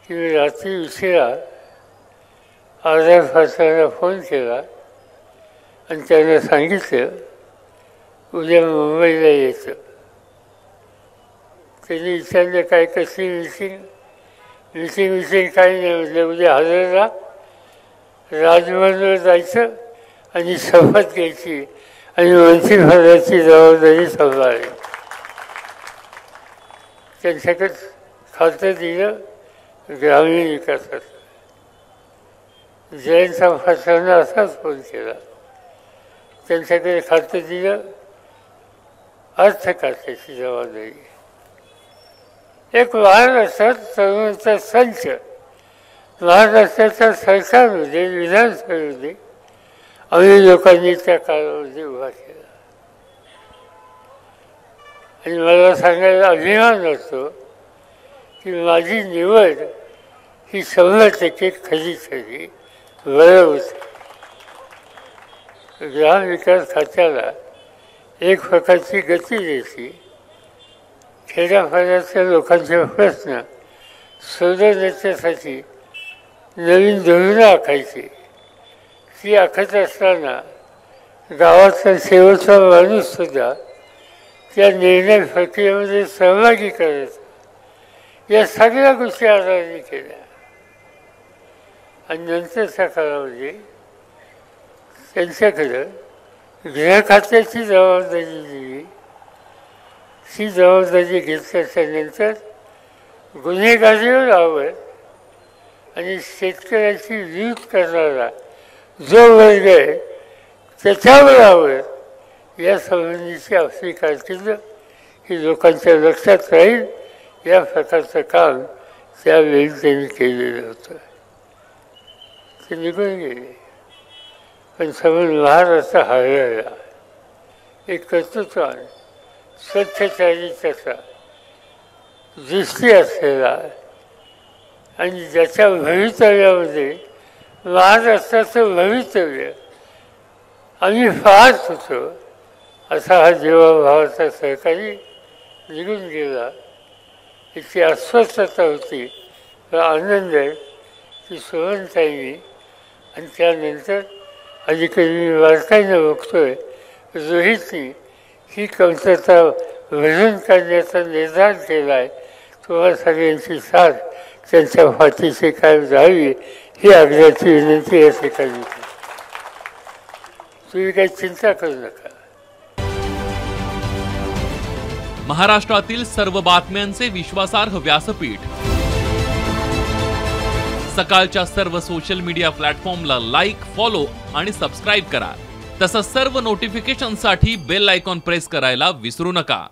की मी रात्री उशिरा अर्ध्या तासाला फोन केला आणि त्यांना सांगितलं उद्या मुंबईला यायचं. त्यांनी विचारलं काय कसली मिटिंग काही नाही. म्हटलं उद्या हजर राहा, राजभवनवर जायचं आणि शपथ घ्यायची आणि मंत्रिपदाची जबाबदारी सांभाळली. त्यांच्याकडे खातं दिलं ग्रामीण विकासाचं. जयंत महाराजांना असाच फोन केला. त्यांच्याकडे खातं दिलं अर्थ खात्याची जबाबदारी. एक महाराष्ट्रात तरुणांचा संच महाराष्ट्राच्या सरकारमध्ये विधानसभेमध्ये आम्ही लोकांनी त्या काळामध्ये उभा केला. आणि मला सांगायला अभिमान वाटतो की माझी निवड ही 100% खरी ठरली, बरं होती. ग्रामविकास खात्याला एक प्रकारची गती द्यायची, खेड्यापाड्याच्या लोकांचे प्रश्न सोडवण्यासाठी नवीन धोरणं आखायची. ती आखत असताना गावाचा शेवटचा माणूससुद्धा त्या निर्णय प्रक्रियेमध्ये सहभागी करायचा. या सगळ्या गोष्टी आधाराने केल्या. आणि नंतरच्या काळामध्ये त्यांच्याकडं गृह खात्याची जबाबदारी दिली. ही जबाबदारी घेतल्याच्या नंतर गुन्हेगारीवर आवड आणि शेतकऱ्याची लूट करणारा जो वर्ग आहे त्याच्यावर आवड या संबंधीची आपली कारकीर्द ही लोकांच्या लक्षात राहील या प्रकारचं काम त्यावेळी त्यांनी केलेलं होतं. ते निघून गेले. पण समज महाराष्ट्र हरवला. एक कर्तृत्वान स्वच्छचारित्याचा दृष्टी असलेला आणि ज्याच्या भवितव्यामध्ये महाराष्ट्राचं भवितव्य आम्ही पाहत होतो असा हा जीवाभावाचा सहकारी निघून गेला. याची अस्वस्थता होती. आनंद आहे की सोहनताईंनी आणि त्यानंतर अलीकडे मी बारकाईनं बघतोय रोहितनी ही कमतरता भरून काढण्याचा निर्धार केला आहे. तुम्हा सगळ्यांची साथ त्यांच्या पाठीशी कायम जावी ही आग्रहाची विनंती या ठिकाणी. तुम्ही काही चिंता करू नका. महाराष्ट्रातील सर्व बातम्यांचे विश्वासार्ह व्यासपीठ सकाळच्या सर्व सोशल मीडिया प्लॅटफॉर्मला लाईक, फॉलो आणि सबस्क्राईब करा. तसंच सर्व नोटिफिकेशनसाठी बेल आयकॉन प्रेस करायला विसरू नका.